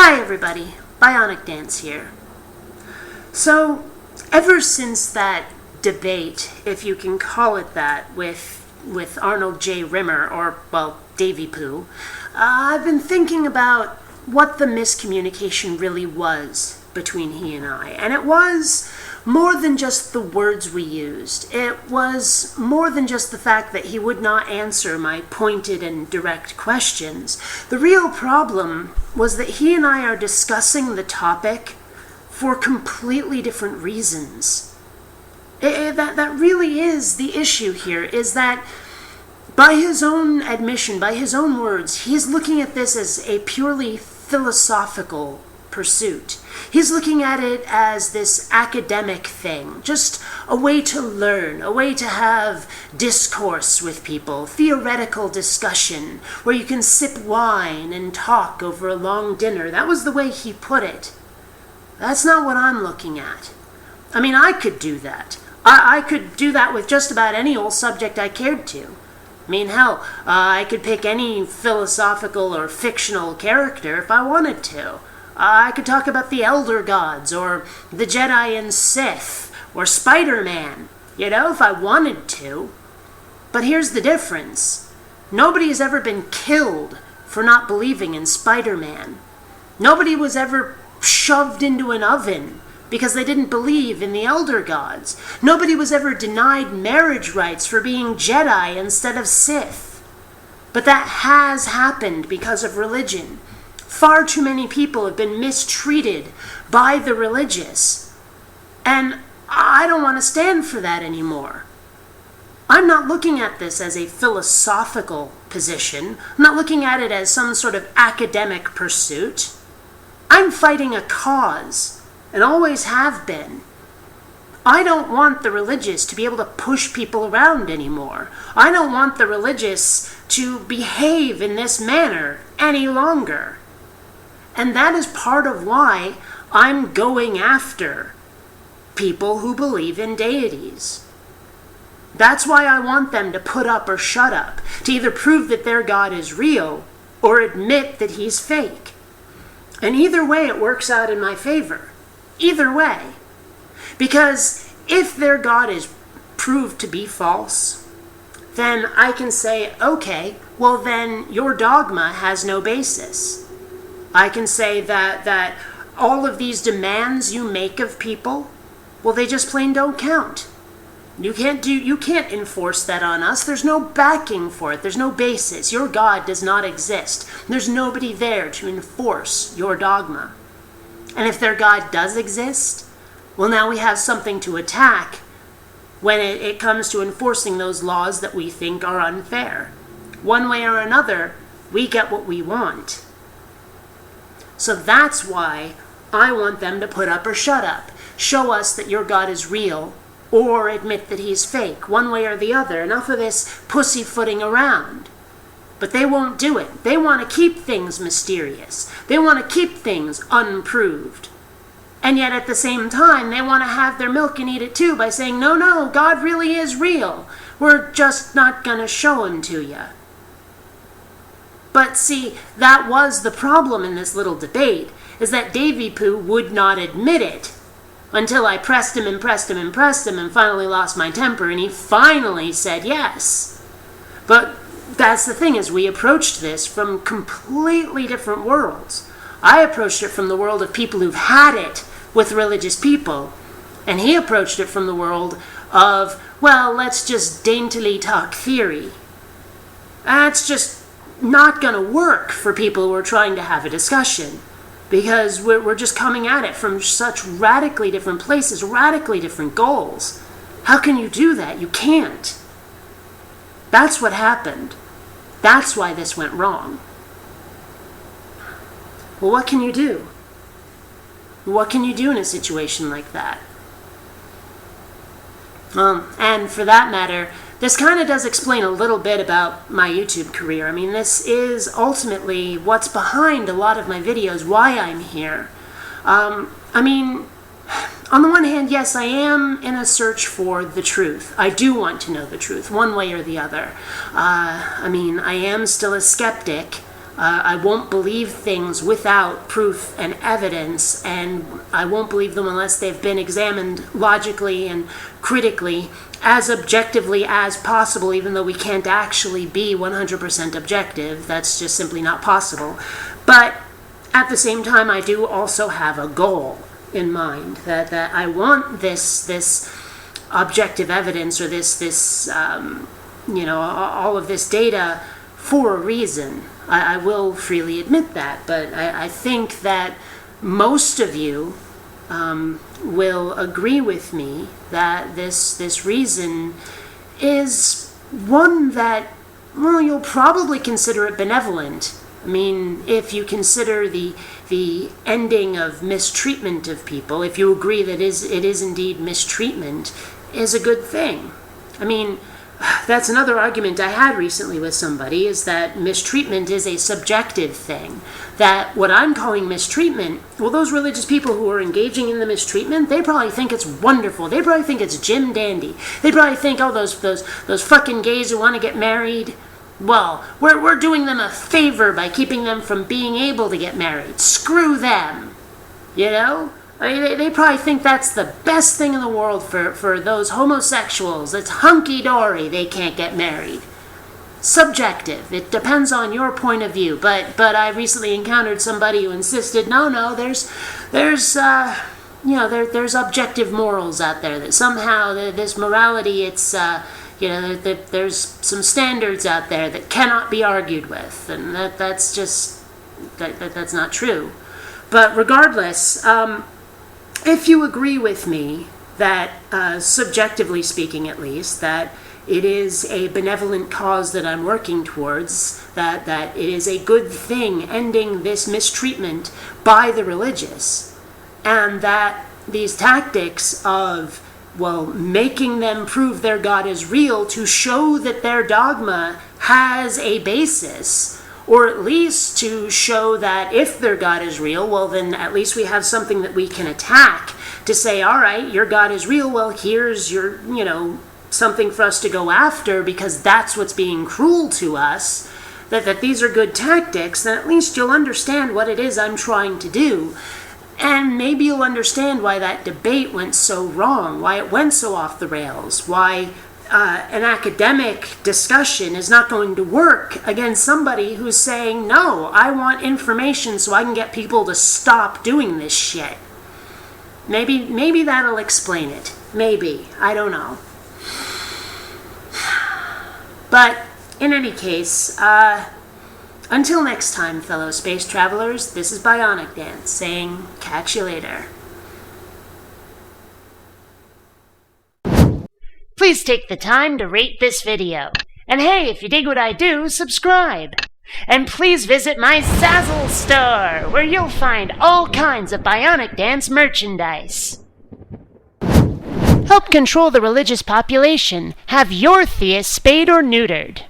Hi everybody, BionicDance here. So, ever since that debate, if you can call it that, with Arnold J. Rimmer, or, well, Davey-Pooh, I've been thinking about what the miscommunication really was between he and I. And it was more than just the words we used. It was more than just the fact that he would not answer my pointed and direct questions. The real problem was that he and I are discussing the topic for completely different reasons. That really is the issue here, is that by his own admission, by his own words, he's looking at this as a purely philosophical pursuit. He's looking at it as this academic thing, just a way to learn, a way to have discourse with people, theoretical discussion, where you can sip wine and talk over a long dinner. That was the way he put it. That's not what I'm looking at. I mean, I could do that. I could do that with just about any old subject I cared to. I mean, hell, I could pick any philosophical or fictional character if I wanted to. I could talk about the Elder Gods, or the Jedi and Sith, or Spider-Man, if I wanted to. But here's the difference. Nobody has ever been killed for not believing in Spider-Man. Nobody was ever shoved into an oven because they didn't believe in the Elder Gods. Nobody was ever denied marriage rights for being Jedi instead of Sith. But that has happened because of religion. Far too many people have been mistreated by the religious. And I don't want to stand for that anymore. I'm not looking at this as a philosophical position. I'm not looking at it as some sort of academic pursuit. I'm fighting a cause, and always have been. I don't want the religious to be able to push people around anymore. I don't want the religious to behave in this manner any longer. And that is part of why I'm going after people who believe in deities. That's why I want them to put up or shut up, to either prove that their God is real or admit that he's fake. And either way, it works out in my favor. Either way. Because if their God is proved to be false, then I can say, okay, well then your dogma has no basis. I can say that all of these demands you make of people, well, they just plain don't count. You can't enforce that on us. There's no backing for it. There's no basis. Your God does not exist. There's nobody there to enforce your dogma. And if their God does exist, well, now we have something to attack when it comes to enforcing those laws that we think are unfair. One way or another, we get what we want. So that's why I want them to put up or shut up. Show us that your God is real, or admit that he's fake, one way or the other. Enough of this pussyfooting around. But they won't do it. They want to keep things mysterious. They want to keep things unproved. And yet at the same time, they want to have their milk and eat it too by saying, no, God really is real. We're just not going to show him to you. But see, that was the problem in this little debate, is that Davey-Pooh would not admit it until I pressed him and finally lost my temper, and he finally said yes. But that's the thing, is we approached this from completely different worlds. I approached it from the world of people who've had it with religious people, and he approached it from the world of, well, let's just daintily talk theory. That's just not going to work for people who are trying to have a discussion, because we're just coming at it from such radically different places, radically different goals. How can you do that? You can't. That's what happened. That's why this went wrong. Well, what can you do? What can you do in a situation like that? And for that matter, this kind of does explain a little bit about my YouTube career. I mean, this is ultimately what's behind a lot of my videos, why I'm here. I mean, on the one hand, yes, I am in a search for the truth. I do want to know the truth, one way or the other. I mean, I am still a skeptic. I won't believe things without proof and evidence, and I won't believe them unless they've been examined logically and critically, as objectively as possible, even though we can't actually be 100% objective. That's just simply not possible. But at the same time, I do also have a goal in mind, that I want this objective evidence, or this all of this data for a reason. I will freely admit that, but I think that most of you will agree with me that this reason is one that, well, you'll probably consider it benevolent. I mean, if you consider the ending of mistreatment of people, if you agree that it is indeed mistreatment, is a good thing. I mean, that's another argument I had recently with somebody, is that mistreatment is a subjective thing. That what I'm calling mistreatment, well, those religious people who are engaging in the mistreatment, they probably think it's wonderful. They probably think it's Jim Dandy. They probably think, oh, those fucking gays who want to get married, well, we're doing them a favor by keeping them from being able to get married. Screw them. You know? I mean, they probably think that's the best thing in the world for those homosexuals. It's hunky-dory, they can't get married. Subjective. It depends on your point of view. But I recently encountered somebody who insisted, no, there's objective morals out there. That somehow this morality, it's there's some standards out there that cannot be argued with, and that's just that's not true. But regardless, if you agree with me that, subjectively speaking at least, that it is a benevolent cause that I'm working towards, that it is a good thing ending this mistreatment by the religious, and that these tactics of, well, making them prove their God is real to show that their dogma has a basis, or at least to show that if their God is real, well, then at least we have something that we can attack to say, all right, your God is real, well, here's your, something for us to go after because that's what's being cruel to us, that these are good tactics, then at least you'll understand what it is I'm trying to do. And maybe you'll understand why that debate went so wrong, why it went so off the rails, why an academic discussion is not going to work against somebody who's saying, no, I want information so I can get people to stop doing this shit. Maybe that'll explain it. Maybe. I don't know. But in any case, until next time, fellow space travelers, this is BionicDance saying, catch you later. Please take the time to rate this video. And hey, if you dig what I do, subscribe. And please visit my Zazzle store, where you'll find all kinds of BionicDance merchandise. Help control the religious population. Have your theists spayed or neutered.